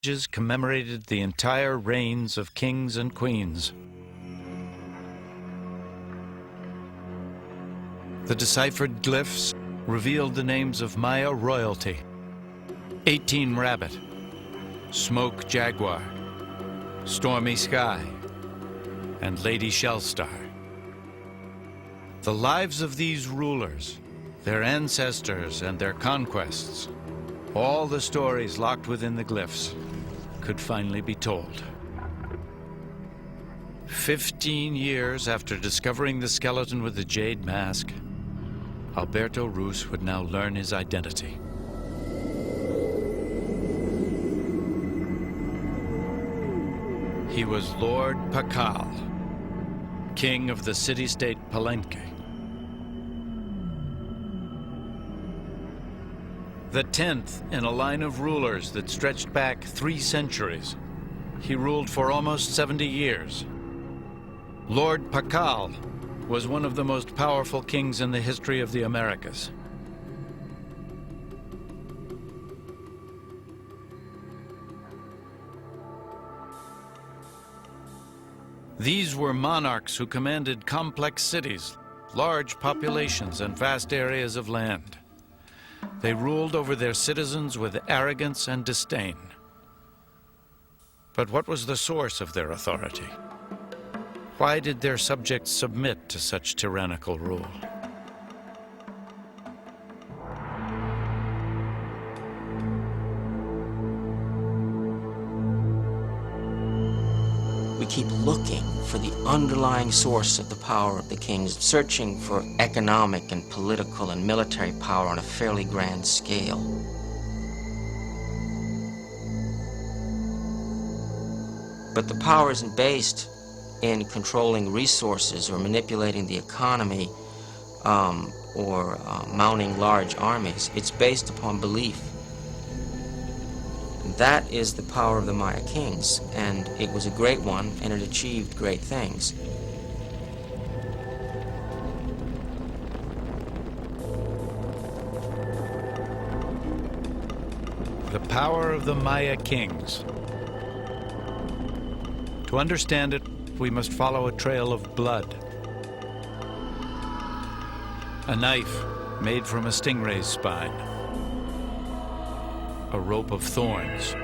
commemorated the entire reigns of kings and queens. The deciphered glyphs revealed the names of Maya royalty: 18 Rabbit, Smoke Jaguar, Stormy Sky, and Lady Shellstar. The lives of these rulers, their ancestors and their conquests, all the stories locked within the glyphs, could finally be told. 15 years after discovering the skeleton with the jade mask, Alberto Rus would now learn his identity. He was Lord Pakal, king of the city-state Palenque. The 10th in a line of rulers that stretched back 3 centuries. He ruled for almost 70 years. Lord Pakal was one of the most powerful kings in the history of the Americas. These were monarchs who commanded complex cities, large populations, and vast areas of land. They ruled over their citizens with arrogance and disdain. But what was the source of their authority? Why did their subjects submit to such tyrannical rule? We keep looking for the underlying source of the power of the kings, searching for economic and political and military power on a fairly grand scale. But the power isn't based in controlling resources or manipulating the economy or mounting large armies. It's based upon belief. That is the power of the Maya kings, and it was a great one, and it achieved great things. The power of the Maya kings. To understand it, we must follow a trail of blood. A knife made from a stingray's spine. A rope of thorns.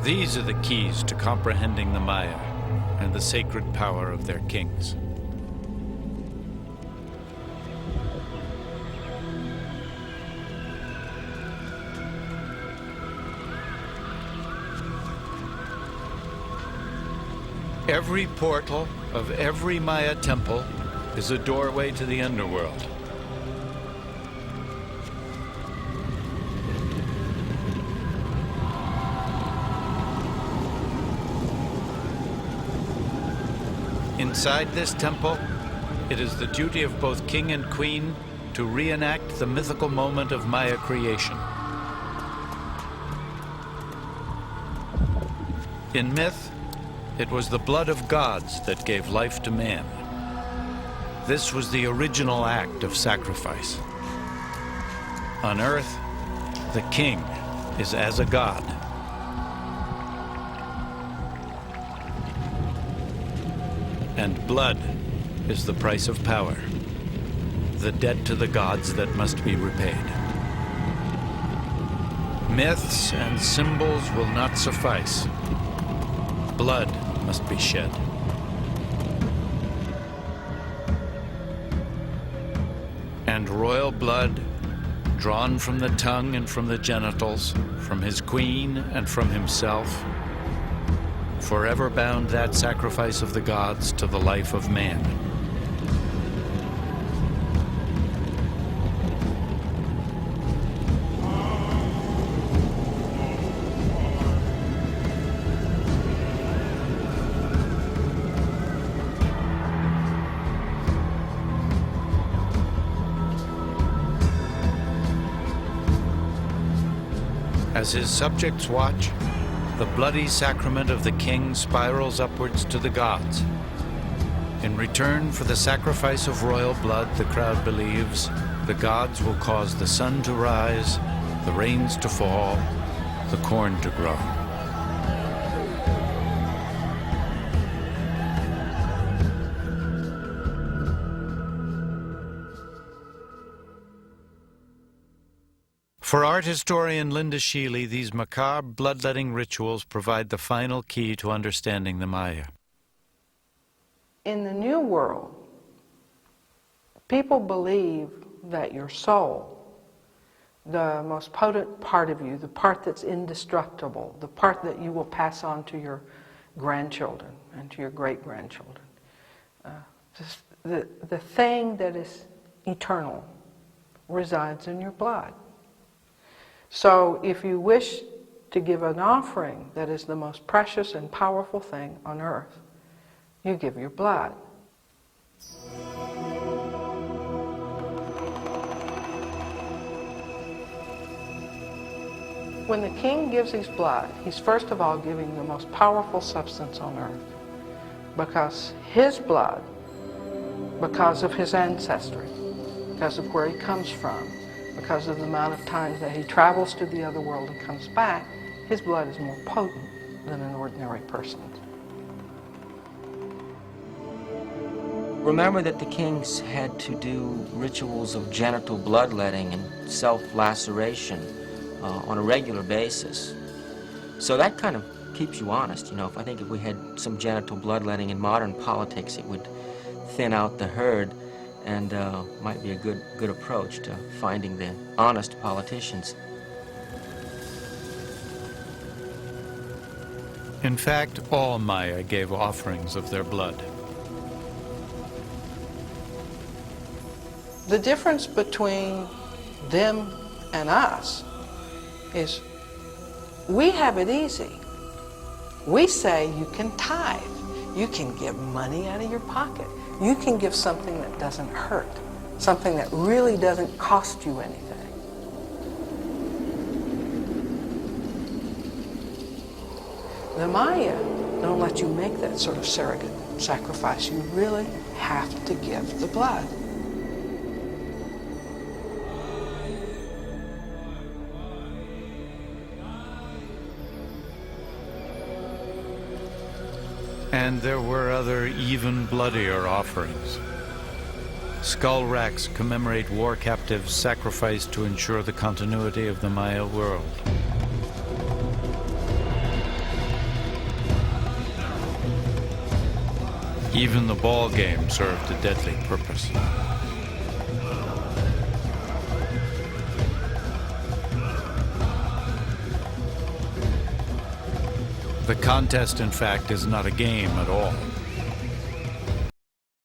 These are the keys to comprehending the Maya and the sacred power of their kings. Every portal of every Maya temple is a doorway to the underworld. Inside this temple, it is the duty of both king and queen to reenact the mythical moment of Maya creation. In myth, it was the blood of gods that gave life to man. This was the original act of sacrifice. On Earth, the king is as a god. And blood is the price of power, the debt to the gods that must be repaid. Myths and symbols will not suffice. Blood must be shed. And royal blood, drawn from the tongue and from the genitals, from his queen and from himself, forever bound that sacrifice of the gods to the life of man. As his subjects watch, the bloody sacrament of the king spirals upwards to the gods. In return for the sacrifice of royal blood, the crowd believes, the gods will cause the sun to rise, the rains to fall, the corn to grow. For art historian Linda Sheely, these macabre bloodletting rituals provide the final key to understanding the Maya. In the New World, people believe that your soul, the most potent part of you, the part that's indestructible, the part that you will pass on to your grandchildren and to your great-grandchildren, the thing that is eternal resides in your blood. So if you wish to give an offering that is the most precious and powerful thing on earth, you give your blood. When the king gives his blood, he's first of all giving the most powerful substance on earth, because his blood, because of his ancestry, because of where he comes from, because of the amount of times that he travels to the other world and comes back, his blood is more potent than an ordinary person's. Remember that the kings had to do rituals of genital bloodletting and self-laceration on a regular basis. So that kind of keeps you honest, you know. I think if we had some genital bloodletting in modern politics, it would thin out the herd and might be a good approach to finding the honest politicians. In fact, all Maya gave offerings of their blood. The difference between them and us is we have it easy. We say you can tithe. You can give money out of your pocket. You can give something that doesn't hurt, something that really doesn't cost you anything. The Maya don't let you make that sort of surrogate sacrifice. You really have to give the blood. And there were other even bloodier offerings. Skull racks commemorate war captives sacrificed to ensure the continuity of the Maya world. Even the ball game served a deadly purpose. The contest, in fact, is not a game at all.